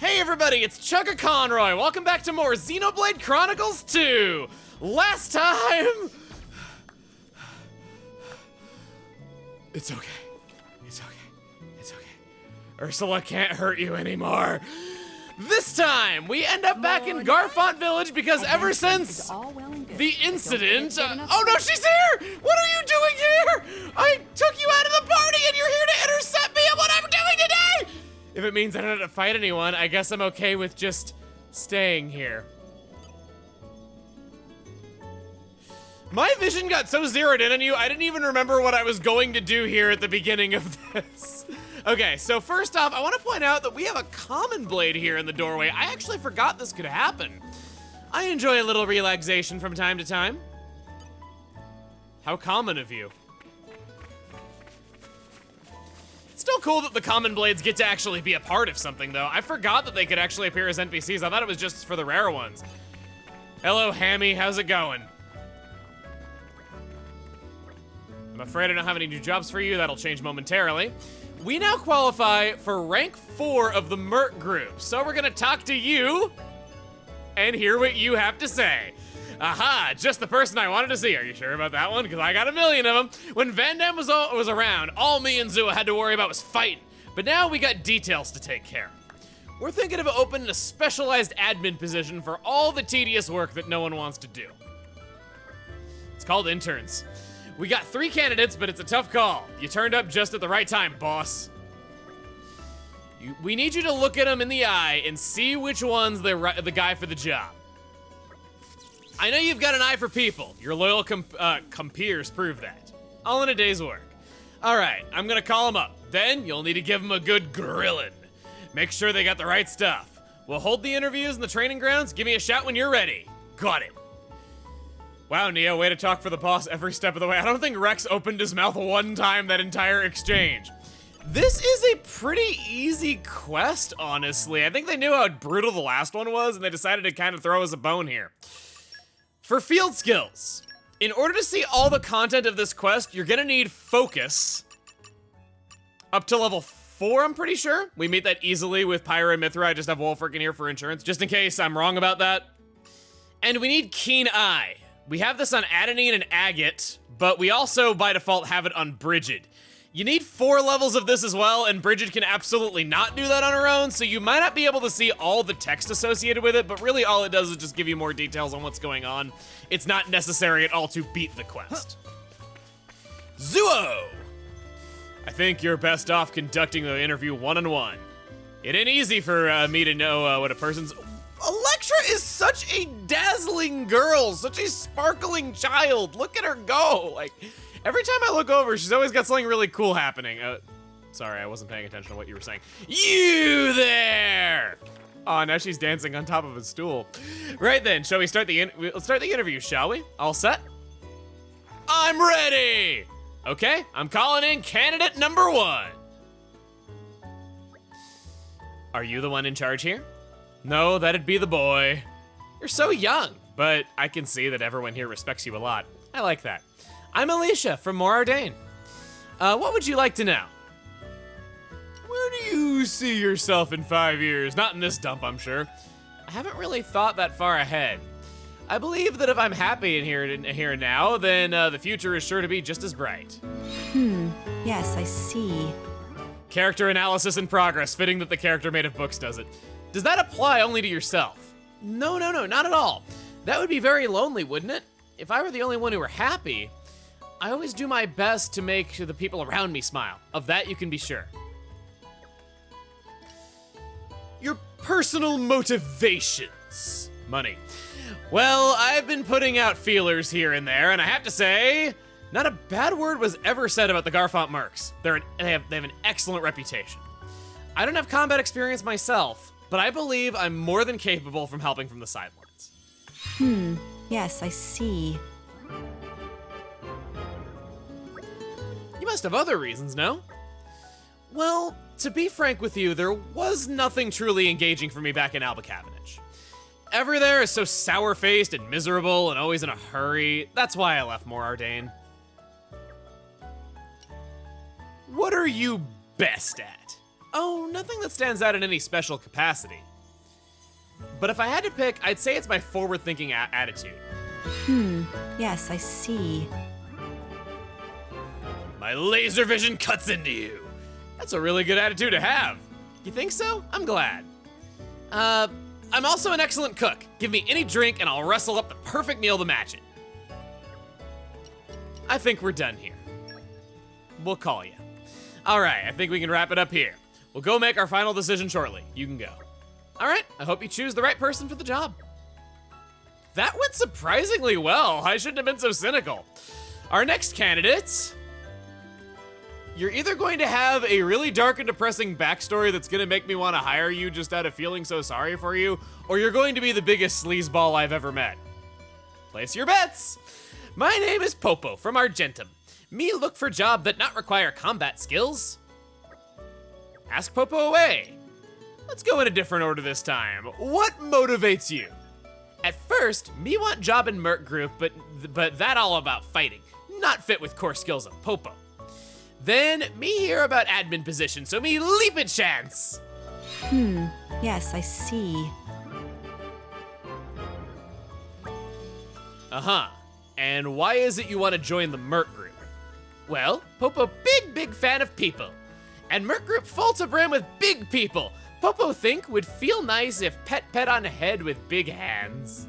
Hey everybody, it's Chugga Conroy. Welcome back to more Xenoblade Chronicles 2. Last time... It's okay. It's okay. It's okay. Ursula can't hurt you anymore. This time, we end up back in Garfont Village because ever since the incident... oh no, she's here! What are you doing here? I took you out of the party and you're here to intercept me in what I'm doing today! If it means I don't have to fight anyone, I guess I'm okay with just staying here. My vision got so zeroed in on you, I didn't even remember what I was going to do here at the beginning of this. Okay, so first off, I want to point out that we have a common blade here in the doorway. I actually forgot this could happen. I enjoy a little relaxation from time to time. How common of you. It's still cool that the common blades get to actually be a part of something, though. I forgot that they could actually appear as NPCs. I thought it was just for the rare ones. Hello, Hammy. How's it going? I'm afraid I don't have any new jobs for you. That'll change momentarily. We now qualify for rank 4 of the Merc group. So we're gonna talk to you and hear what you have to say. Aha, just the person I wanted to see. Are you sure about that one? Because I got a million of them. When Vandam was around, all me and Zua had to worry about was fighting. But now we got details to take care of. We're thinking of opening a specialized admin position for all the tedious work that no one wants to do. It's called interns. We got 3 candidates, but it's a tough call. You turned up just at the right time, boss. We need you to look at them in the eye and see which one's the guy for the job. I know you've got an eye for people. Your loyal compeers prove that. All in a day's work. All right, I'm gonna call them up. Then you'll need to give them a good grilling. Make sure they got the right stuff. We'll hold the interviews in the training grounds. Give me a shout when you're ready. Got it. Wow, Neo, way to talk for the boss every step of the way. I don't think Rex opened his mouth one time that entire exchange. This is a pretty easy quest, honestly. I think they knew how brutal the last one was, and they decided to kind of throw us a bone here. For field skills, in order to see all the content of this quest, you're gonna need focus. Up to level 4, I'm pretty sure. We meet that easily with Pyra and Mithra. I just have Wolfric in here for insurance, just in case I'm wrong about that. And we need Keen Eye. We have this on Adenine and Agate, but we also, by default, have it on Brigid. You need 4 levels of this as well, and Brigid can absolutely not do that on her own, so you might not be able to see all the text associated with it, but really all it does is just give you more details on what's going on. It's not necessary at all to beat the quest. Zuo! I think you're best off conducting the interview one-on-one. It ain't easy for me to know what a person's... Electra is such a dazzling girl, such a sparkling child. Look at her go. Like, every time I look over, she's always got something really cool happening. Sorry, I wasn't paying attention to what you were saying. You there! Oh, now she's dancing on top of a stool. Right then, shall we start let's start the interview, shall we? All set? I'm ready! Okay, I'm calling in candidate number 1. Are you the one in charge here? No, that'd be the boy. You're so young, but I can see that everyone here respects you a lot. I like that. I'm Alicia from Morardain. What would you like to know? Where do you see yourself in 5 years? Not in this dump, I'm sure. I haven't really thought that far ahead. I believe that if I'm happy in here and now, then the future is sure to be just as bright. Yes, I see. Character analysis in progress. Fitting that the character made of books does it. Does that apply only to yourself? No, not at all. That would be very lonely, wouldn't it? If I were the only one who were happy, I always do my best to make the people around me smile. Of that you can be sure. Your personal motivations. Money. Well, I've been putting out feelers here and there, and I have to say, not a bad word was ever said about the Garfont Mercs. They have an excellent reputation. I don't have combat experience myself, but I believe I'm more than capable from helping from the sidelines. Yes, I see. You must have other reasons, no? Well, to be frank with you, there was nothing truly engaging for me back in Alba Cavendish. Every there is so sour-faced and miserable and always in a hurry. That's why I left Morardain. What are you best at? Oh, nothing that stands out in any special capacity. But if I had to pick, I'd say it's my forward-thinking attitude. Yes, I see. My laser vision cuts into you. That's a really good attitude to have. You think so? I'm glad. I'm also an excellent cook. Give me any drink and I'll rustle up the perfect meal to match it. I think we're done here. We'll call you. All right, I think we can wrap it up here. We'll go make our final decision shortly. You can go. All right, I hope you choose the right person for the job. That went surprisingly well. I shouldn't have been so cynical. Our next candidates. You're either going to have a really dark and depressing backstory that's gonna make me want to hire you just out of feeling so sorry for you, or you're going to be the biggest sleazeball I've ever met. Place your bets. My name is Popo from Argentum. Me look for job that not require combat skills. Ask Popo away. Let's go in a different order this time. What motivates you? At first, me want job in Merc group, but that all about fighting, not fit with core skills of Popo. Then, me hear about admin position, so me leap a chance. Yes, I see. Uh-huh. And why is it you want to join the Merc group? Well, Popo big fan of people. And Merc group full to brim with big people. Popo think would feel nice if pet on head with big hands.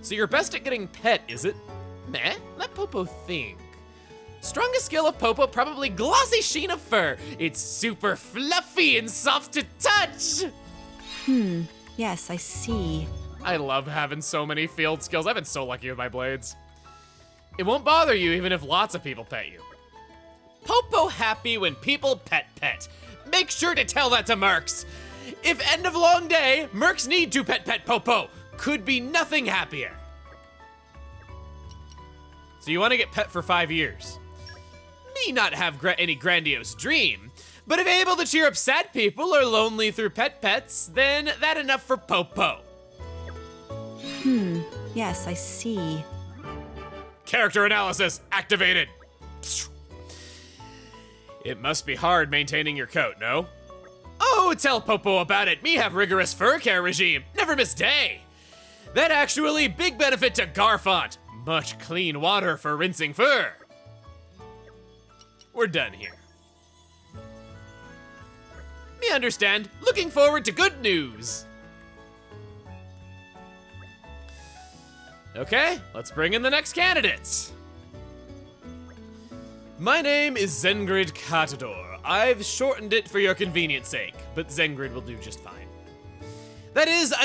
So you're best at getting pet, is it? Meh, let Popo think. Strongest skill of Popo, probably glossy sheen of fur. It's super fluffy and soft to touch. Yes, I see. I love having so many field skills. I've been so lucky with my blades. It won't bother you even if lots of people pet you. Popo happy when people pet. Make sure to tell that to Mercs. If end of long day, Mercs need to pet Popo. Could be nothing happier. So you want to get pet for 5 years. Me not have any grandiose dream, but if able to cheer up sad people or lonely through pets, then that enough for Popo. Yes, I see. Character analysis activated. It must be hard maintaining your coat, no? Oh, tell Popo about it. Me have rigorous fur care regime. Never miss day. That actually big benefit to Garfont. Much clean water for rinsing fur. We're done here. Me understand. Looking forward to good news. Okay, let's bring in the next candidates. My name is Zengrid Catador. I've shortened it for your convenience sake, but Zengrid will do just fine. That is,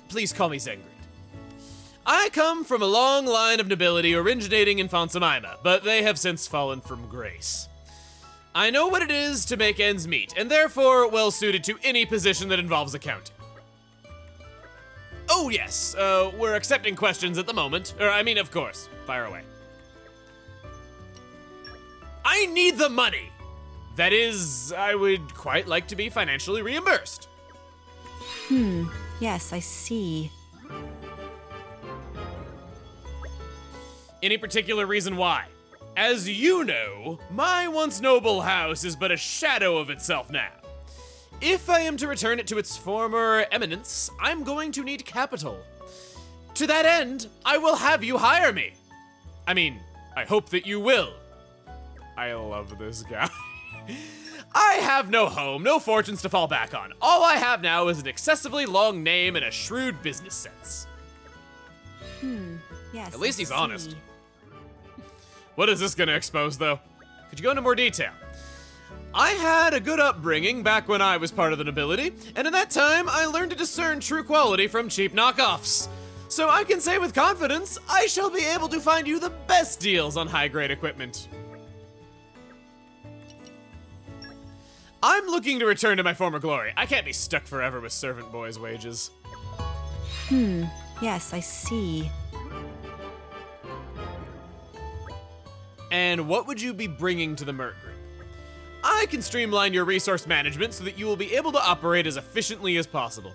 please call me Zengrid. I come from a long line of nobility originating in Fonsamima, but they have since fallen from grace. I know what it is to make ends meet, and therefore well suited to any position that involves accounting. Oh yes, we're accepting questions at the moment. Of course, fire away. I need the money. That is, I would quite like to be financially reimbursed. Yes, I see. Any particular reason why? As you know, my once noble house is but a shadow of itself now. If I am to return it to its former eminence, I'm going to need capital. To that end, I will have you hire me. I hope that you will. I love this guy. I have no home, no fortunes to fall back on. All I have now is an excessively long name and a shrewd business sense. Yes. At least I he's see. honest. What is this gonna expose, though? Could you go into more detail? I had a good upbringing back when I was part of the nobility, and in that time, I learned to discern true quality from cheap knockoffs. So I can say with confidence, I shall be able to find you the best deals on high-grade equipment. I'm looking to return to my former glory. I can't be stuck forever with servant boys' wages. Yes, I see. And what would you be bringing to the Merc group? I can streamline your resource management so that you will be able to operate as efficiently as possible.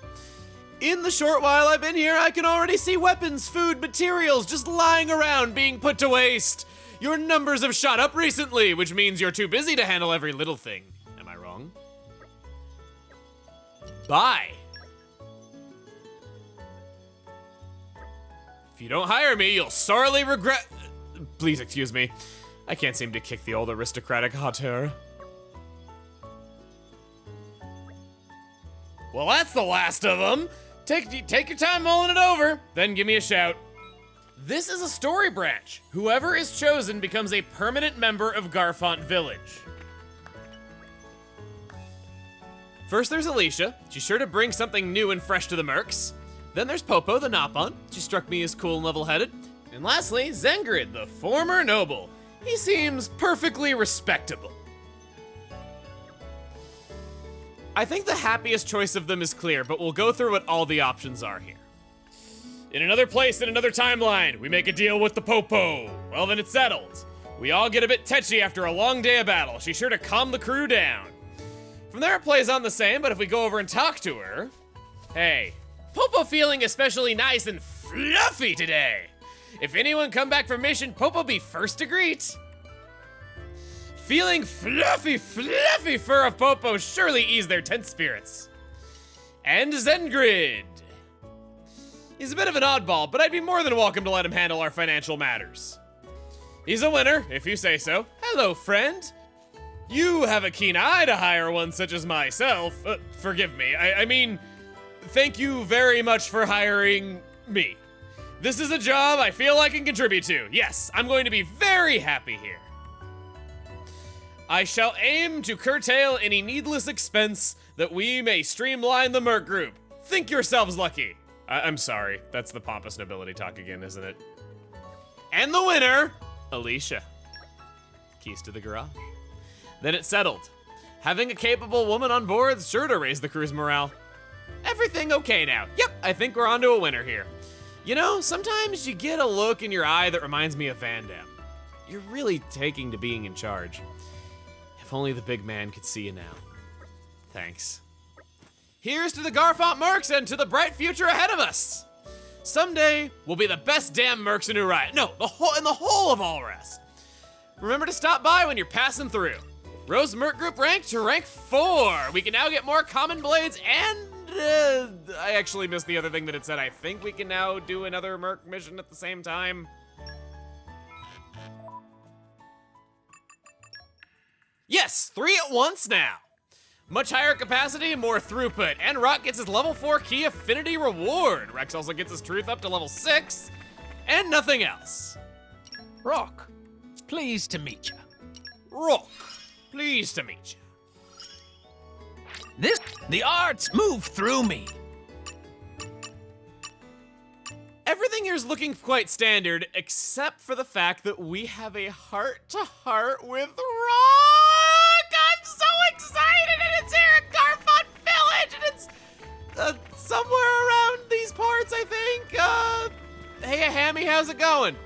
In the short while I've been here, I can already see weapons, food, materials just lying around being put to waste. Your numbers have shot up recently, which means you're too busy to handle every little thing. Am I wrong? Bye. If you don't hire me, you'll sorely regret. Please excuse me. I can't seem to kick the old aristocratic hauteur. Well, that's the last of them. Take your time mulling it over, then give me a shout. This is a story branch. Whoever is chosen becomes a permanent member of Garfont Village. First there's Alicia. She's sure to bring something new and fresh to the Mercs. Then there's Popo, the Nopon. She struck me as cool and level-headed. And lastly, Zengrid, the former noble. He seems perfectly respectable. I think the happiest choice of them is clear, but we'll go through what all the options are here. In another place, in another timeline, we make a deal with the Popo. Well, then it's settled. We all get a bit tetchy after a long day of battle. She's sure to calm the crew down. From there, it plays on the same, but if we go over and talk to her... Hey, Popo feeling especially nice and fluffy today. If anyone come back from mission, Popo be first to greet. Feeling fluffy fur of Popo surely ease their tense spirits. And Zengrid. He's a bit of an oddball, but I'd be more than welcome to let him handle our financial matters. He's a winner, if you say so. Hello, friend. You have a keen eye to hire one such as myself. Forgive me, I mean, thank you very much for hiring me. This is a job I feel I can contribute to. Yes, I'm going to be very happy here. I shall aim to curtail any needless expense that we may streamline the Merc group. Think yourselves lucky. I'm sorry, that's the pompous nobility talk again, isn't it? And the winner, Alicia. Keys to the garage. Then it's settled. Having a capable woman on board is sure to raise the crew's morale. Everything okay now. Yep, I think we're onto a winner here. You know, sometimes you get a look in your eye that reminds me of Vandam. You're really taking to being in charge. If only the big man could see you now. Thanks. Here's to the Garfont Mercs and to the bright future ahead of us. Someday, we'll be the best damn Mercs in Uriah. No, the whole of All Rest. Remember to stop by when you're passing through. Rose Merc Group rank to rank 4. We can now get more common blades and I actually missed the other thing that it said. I think we can now do another Merc mission at the same time. Yes, 3 at once now. Much higher capacity and more throughput. And Rock gets his level 4 key affinity reward. Rex also gets his truth up to level 6. And nothing else. Rock, pleased to meet you. Rock, pleased to meet you. The arts move through me. Everything here's looking quite standard, except for the fact that we have a heart-to-heart with Rock! I'm so excited, and it's here at Garfont Village, and it's somewhere around these parts, I think. Hey, Hammy, how's it going?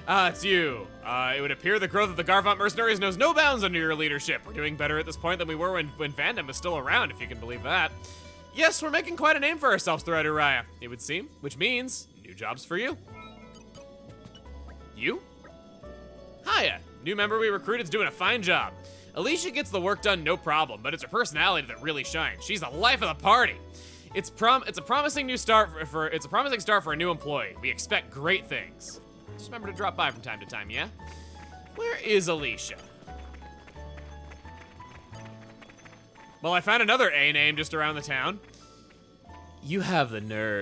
It's you. It would appear the growth of the Garfont Mercenaries knows no bounds under your leadership. We're doing better at this point than we were when Vandam was still around, if you can believe that. Yes, we're making quite a name for ourselves throughout Uriah, it would seem, which means new jobs for you. You? Hiya, new member we recruited's doing a fine job. Alicia gets the work done no problem, but it's her personality that really shines. She's the life of the party. It's a promising start for a new employee. We expect great things. Just remember to drop by from time to time, yeah? Where is Alicia? Well, I found another A name just around the town. You have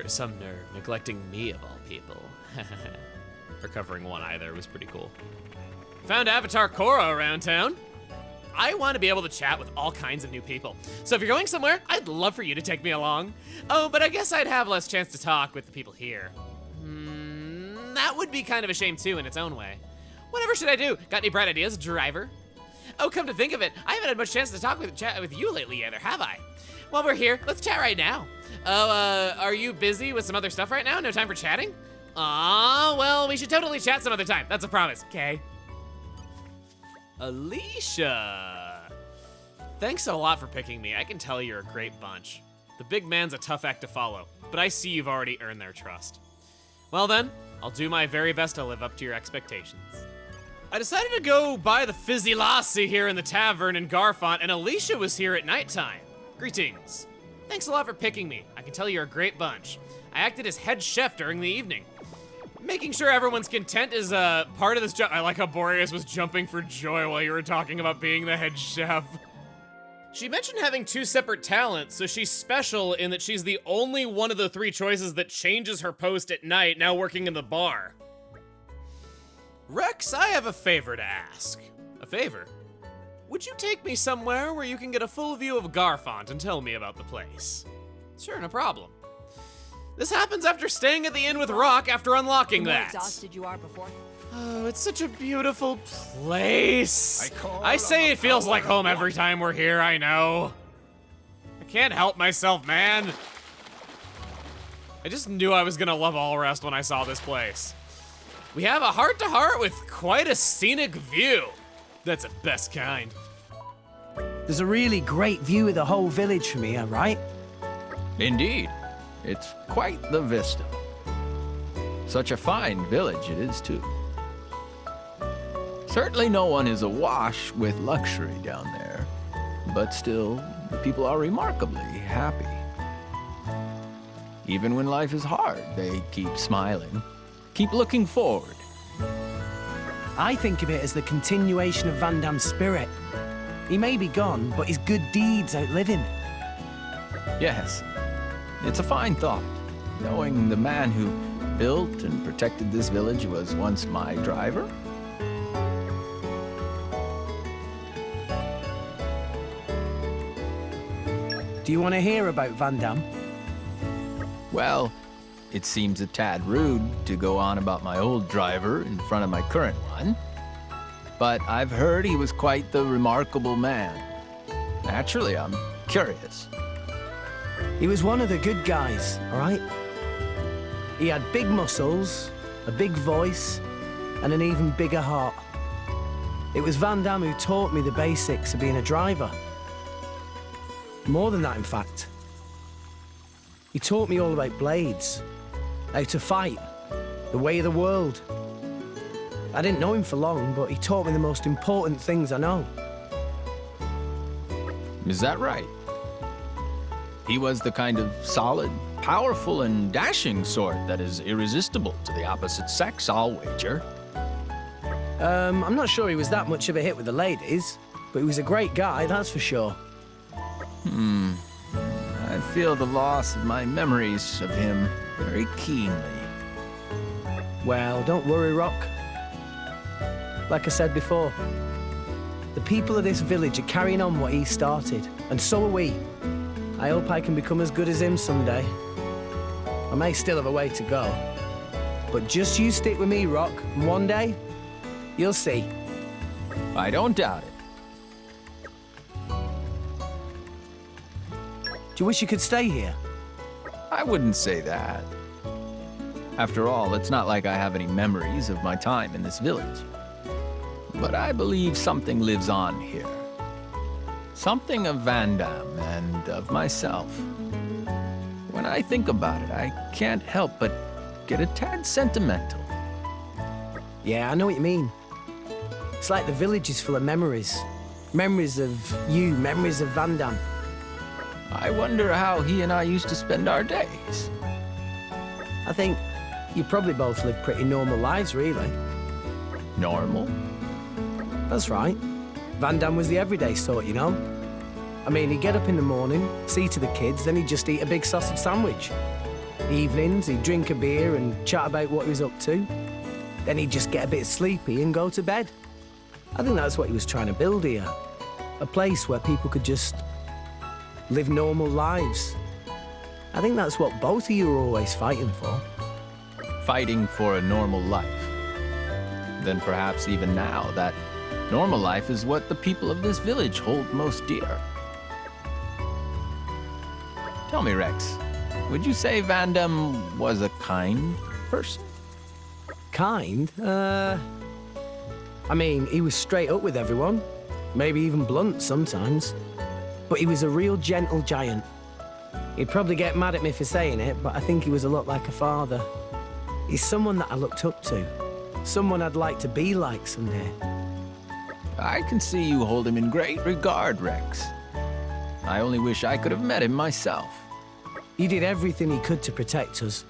some nerve, neglecting me of all people. Recovering one eye there was pretty cool. Found Avatar Korra around town. I want to be able to chat with all kinds of new people. So if you're going somewhere, I'd love for you to take me along. Oh, but I guess I'd have less chance to talk with the people here. That would be kind of a shame too in its own way. Whatever should I do? Got any bright ideas, driver? Oh, come to think of it, I haven't had much chance to chat with you lately either, have I? While we're here, let's chat right now. Oh, are you busy with some other stuff right now? No time for chatting? Aw, well, we should totally chat some other time. That's a promise, okay? Alicia. Thanks a lot for picking me. I can tell you're a great bunch. The big man's a tough act to follow, but I see you've already earned their trust. Well then, I'll do my very best to live up to your expectations. I decided to go buy the Fizzy Lassie here in the tavern in Garfont, and Alicia was here at nighttime. Greetings. Thanks a lot for picking me. I can tell you're a great bunch. I acted as head chef during the evening. Making sure everyone's content is part of this job. I like how Boreas was jumping for joy while you were talking about being the head chef. She mentioned having 2 separate talents, so she's special in that she's the only one of the 3 choices that changes her post at night, now working in the bar. Rex, I have a favor to ask. A favor? Would you take me somewhere where you can get a full view of Garfont and tell me about the place? Sure, no problem. This happens after staying at the inn with Rock after unlocking The more that. exhausted you are before. Oh, it's such a beautiful place. I say it feels like home every time we're here, I know. I can't help myself, man. I just knew I was gonna love Allrest when I saw this place. We have a heart-to-heart with quite a scenic view. That's the best kind. There's a really great view of the whole village from here, right? Indeed. It's quite the vista. Such a fine village it is, too. Certainly no one is awash with luxury down there, but still, the people are remarkably happy. Even when life is hard, they keep smiling, keep looking forward. I think of it as the continuation of Vandam's spirit. He may be gone, but his good deeds outlive him. Yes, it's a fine thought, knowing the man who built and protected this village was once my driver. Do you want to hear about Vandam? Well, it seems a tad rude to go on about my old driver in front of my current one, but I've heard he was quite the remarkable man. Naturally, I'm curious. He was one of the good guys, all right? He had big muscles, a big voice, and an even bigger heart. It was Vandam who taught me the basics of being a driver. More than that, in fact. He taught me all about blades, how to fight, the way of the world. I didn't know him for long, but he taught me the most important things I know. Is that right? He was the kind of solid, powerful, and dashing sort that is irresistible to the opposite sex, I'll wager. I'm not sure he was that much of a hit with the ladies, but he was a great guy, that's for sure. I feel the loss of my memories of him very keenly. Well, don't worry, Rock. Like I said before, the people of this village are carrying on what he started, and so are we. I hope I can become as good as him someday. I may still have a way to go. But just you stick with me, Rock, and one day, you'll see. I don't doubt it. Do you wish you could stay here? I wouldn't say that. After all, it's not like I have any memories of my time in this village. But I believe something lives on here. Something of Vandam and of myself. When I think about it, I can't help but get a tad sentimental. Yeah, I know what you mean. It's like the village is full of memories. Memories of you, memories of Vandam. I wonder how he and I used to spend our days. I think you probably both live pretty normal lives, really. Normal? That's right. Vandam was the everyday sort, you know? I mean, he'd get up in the morning, see to the kids, then he'd just eat a big sausage sandwich. Evenings, he'd drink a beer and chat about what he was up to. Then he'd just get a bit sleepy and go to bed. I think that's what he was trying to build here. A place where people could just live normal lives. I think that's what both of you are always fighting for. Fighting for a normal life. Then perhaps even now, that normal life is what the people of this village hold most dear. Tell me, Rex, would you say Vandam was a kind person? Kind? I mean, he was straight up with everyone. Maybe even blunt sometimes. But he was a real gentle giant. He'd probably get mad at me for saying it, but I think he was a lot like a father. He's someone that I looked up to. Someone I'd like to be like someday. I can see you hold him in great regard, Rex. I only wish I could have met him myself. He did everything he could to protect us.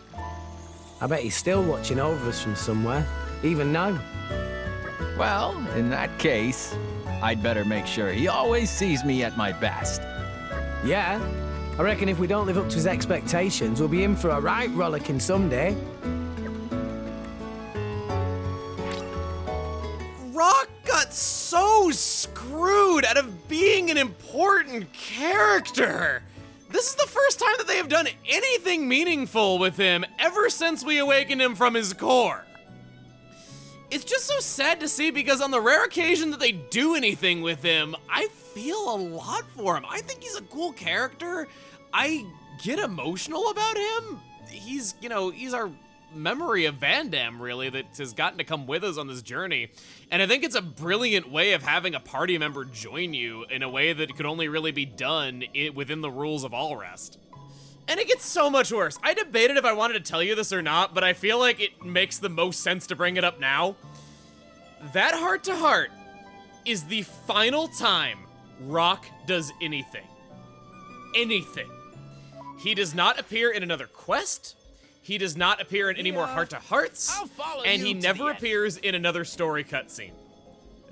I bet he's still watching over us from somewhere, even now. Well, in that case, I'd better make sure he always sees me at my best. Yeah, I reckon if we don't live up to his expectations, we'll be in for a right rollicking someday. Rock got so screwed out of being an important character. This is the first time that they have done anything meaningful with him ever since we awakened him from his core. It's just so sad to see because on the rare occasion that they do anything with him, I feel a lot for him. I think he's a cool character. I get emotional about him. He's our memory of Vandam, really, that has gotten to come with us on this journey. And I think it's a brilliant way of having a party member join you in a way that could only really be done within the rules of All Rest. And it gets so much worse. I debated if I wanted to tell you this or not, but I feel like it makes the most sense to bring it up now. That heart-to-heart is the final time Rock does anything. Anything. He does not appear in another quest. He does not appear in any more heart-to-hearts. And he never appears in another story cutscene.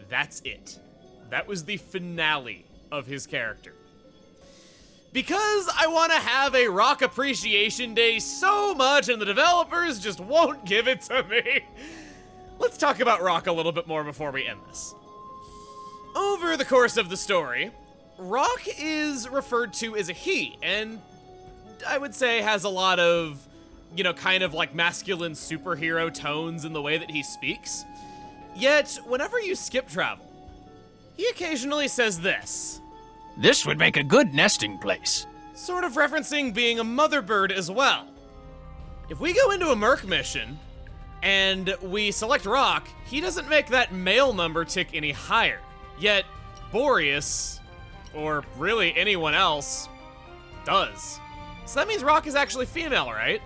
That's it. That was the finale of his character. Because I want to have a Rock Appreciation Day so much and the developers just won't give it to me. Let's talk about Rock a little bit more before we end this. Over the course of the story, Rock is referred to as a he, and I would say has a lot of, kind of like masculine superhero tones in the way that he speaks. Yet, whenever you skip travel, he occasionally says this. This would make a good nesting place. Sort of referencing being a mother bird as well. If we go into a Merc mission, and we select Rock, he doesn't make that male number tick any higher. Yet, Boreas, or really anyone else, does. So that means Rock is actually female, right?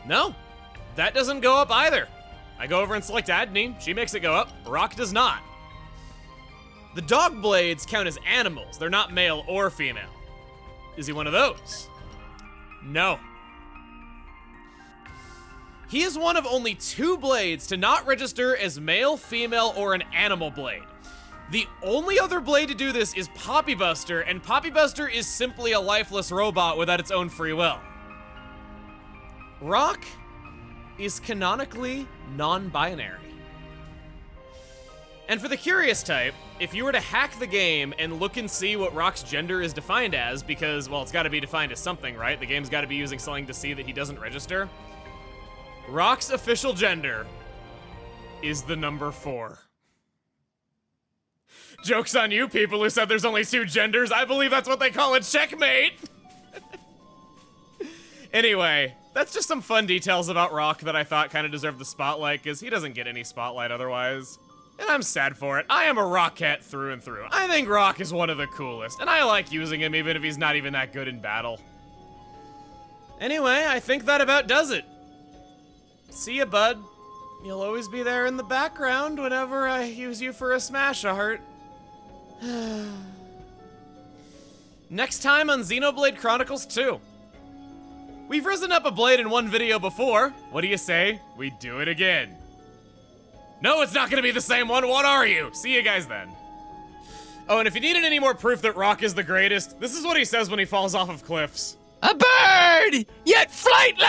No, that doesn't go up either. I go over and select Adney, she makes it go up, Rock does not. The dog blades count as animals. They're not male or female. Is he one of those? No. He is one of only 2 blades to not register as male, female, or an animal blade. The only other blade to do this is Poppy Buster, and Poppy Buster is simply a lifeless robot without its own free will. Rock is canonically non-binary. And for the curious type, if you were to hack the game and look and see what Rock's gender is defined as, because, well, it's gotta be defined as something, right? The game's gotta be using something to see that he doesn't register. Rock's official gender is the number 4. Joke's on you people who said there's only 2 genders. I believe that's what they call a checkmate. Anyway, that's just some fun details about Rock that I thought kind of deserved the spotlight, because he doesn't get any spotlight otherwise. And I'm sad for it. I am a Rockette through and through. I think Rock is one of the coolest, and I like using him even if he's not even that good in battle. Anyway, I think that about does it. See ya, bud. You'll always be there in the background whenever I use you for a smash art. Next time on Xenoblade Chronicles 2. We've risen up a blade in one video before. What do you say? We do it again. No, it's not gonna be the same one. What are you? See you guys then. Oh, and if you needed any more proof that Rock is the greatest, this is what he says when he falls off of cliffs. A bird, yet flightless!